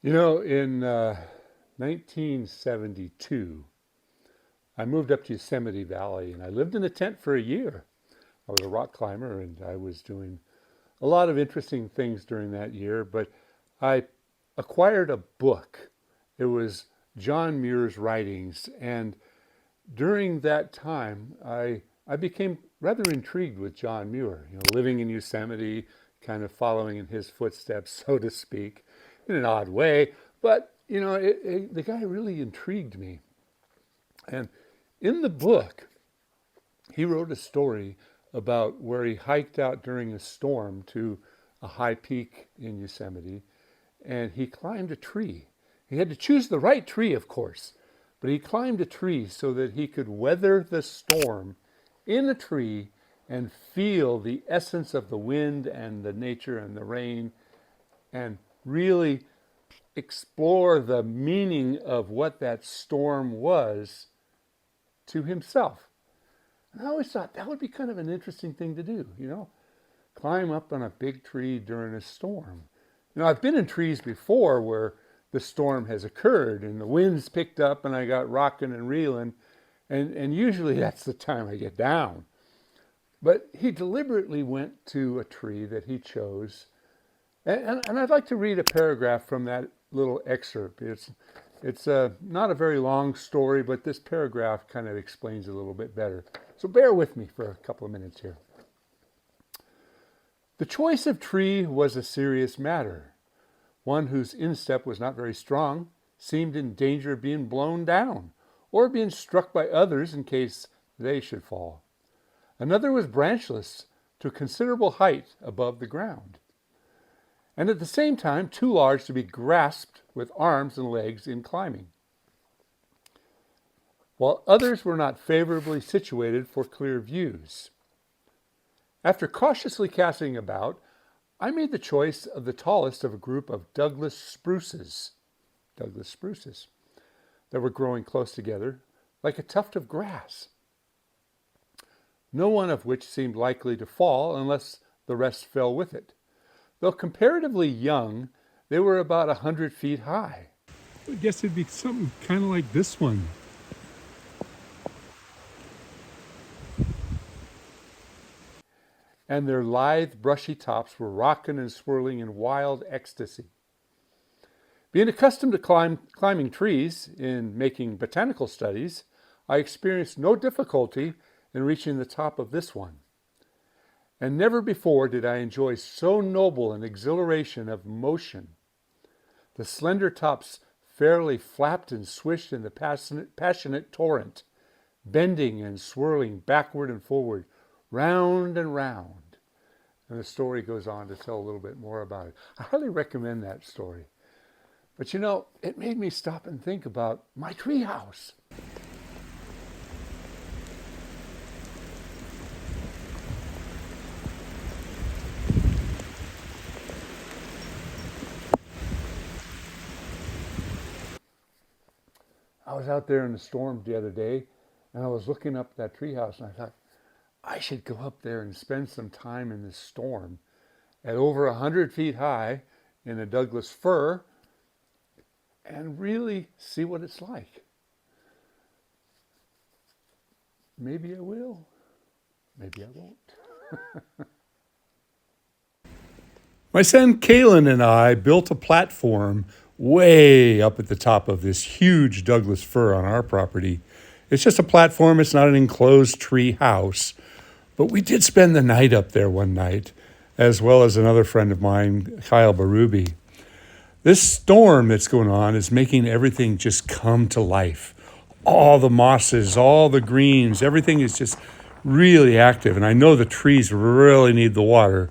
In 1972, I moved up to Yosemite Valley and I lived in a tent for a year. I was a rock climber and I was doing a lot of interesting things during that year, but I acquired a book. It was John Muir's writings, and during that time, I became rather intrigued with John Muir, living in Yosemite, kind of following in his footsteps, so to speak, in an odd way. But, the guy really intrigued me. And in the book, he wrote a story about where he hiked out during a storm to a high peak in Yosemite and he climbed a tree. He had to choose the right tree, of course, but he climbed a tree so that he could weather the storm in a tree and feel the essence of the wind and the nature and the rain and really explore the meaning of what that storm was to himself. And I always thought that would be kind of an interesting thing to do. Climb up on a big tree during a storm. I've been in trees before where the storm has occurred and the wind's picked up and I got rocking and reeling, and usually that's the time I get down. But he deliberately went to a tree that he chose, and I'd like to read a paragraph from that little excerpt. It's not a very long story, but this paragraph kind of explains it a little bit better. So bear with me for a couple of minutes here. The choice of tree was a serious matter. One whose instep was not very strong seemed in danger of being blown down or being struck by others in case they should fall. Another was branchless to a considerable height above the ground, and at the same time too large to be grasped with arms and legs in climbing, while others were not favorably situated for clear views. After cautiously casting about, I made the choice of the tallest of a group of Douglas spruces, that were growing close together like a tuft of grass, no one of which seemed likely to fall unless the rest fell with it. Though comparatively young, they were about 100 feet high. I guess it'd be something kind of like this one. And their lithe, brushy tops were rocking and swirling in wild ecstasy. Being accustomed to climbing trees in making botanical studies, I experienced no difficulty in reaching the top of this one. And never before did I enjoy so noble an exhilaration of motion. The slender tops fairly flapped and swished in the passionate torrent, bending and swirling backward and forward, round and round. And the story goes on to tell a little bit more about it. I highly recommend that story. But it made me stop and think about my treehouse. I was out there in the storm the other day, and I was looking up at that treehouse, and I thought, I should go up there and spend some time in this storm at over 100 feet high in a Douglas fir and really see what it's like. Maybe I will, maybe I won't. My son Kalen and I built a platform way up at the top of this huge Douglas fir on our property. It's just a platform, it's not an enclosed tree house. But we did spend the night up there one night, as well as another friend of mine, Kyle Barubi. This storm that's going on is making everything just come to life. All the mosses, all the greens, everything is just really active. And I know the trees really need the water.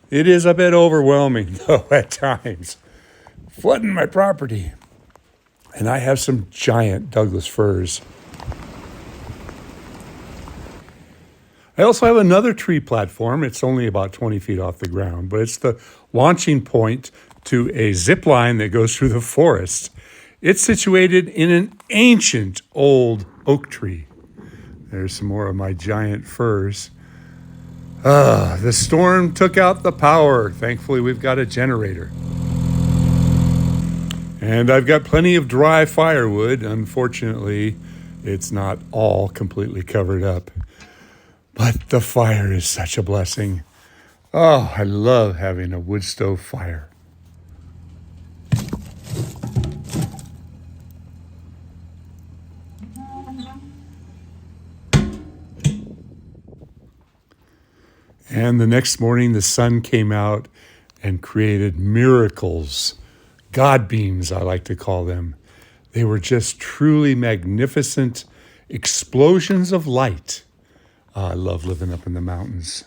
It is a bit overwhelming, though, at times. Flooding my property. And I have some giant Douglas firs. I also have another tree platform. It's only about 20 feet off the ground, but it's the launching point to a zip line that goes through the forest. It's situated in an ancient old oak tree. There's some more of my giant firs. The storm took out the power. Thankfully, we've got a generator. And I've got plenty of dry firewood. Unfortunately, it's not all completely covered up. But the fire is such a blessing. Oh, I love having a wood stove fire. And the next morning, the sun came out and created miracles. God beams, I like to call them. They were just truly magnificent explosions of light. I love living up in the mountains.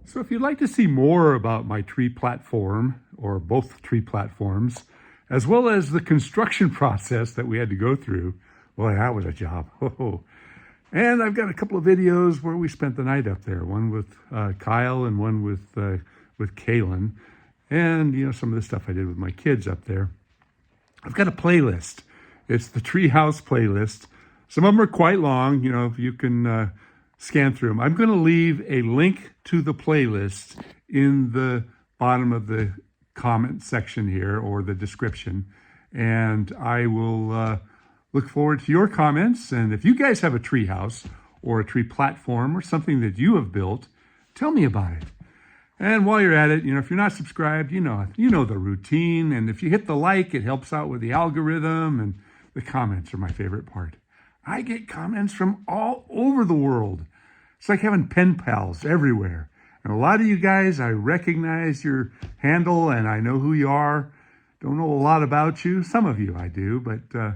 So if you'd like to see more about my tree platform, or both tree platforms, as well as the construction process that we had to go through, boy, that was a job. Oh. And I've got a couple of videos where we spent the night up there, one with Kyle and one with Kaylin, and some of the stuff I did with my kids up there. I've got a playlist. It's the Treehouse playlist. Some of them are quite long. You can scan through them. I'm going to leave a link to the playlist in the bottom of the comment section here, or the description. And I will look forward to your comments. And if you guys have a tree house or a tree platform or something that you have built, tell me about it. And while you're at it, if you're not subscribed, you know the routine. And if you hit the like, it helps out with the algorithm. And the comments are my favorite part. I get comments from all over the world. It's like having pen pals everywhere. And a lot of you guys, I recognize your handle and I know who you are. Don't know a lot about you. Some of you I do, but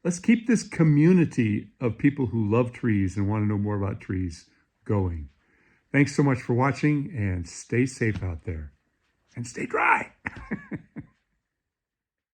let's keep this community of people who love trees and want to know more about trees going. Thanks so much for watching, and stay safe out there. And stay dry.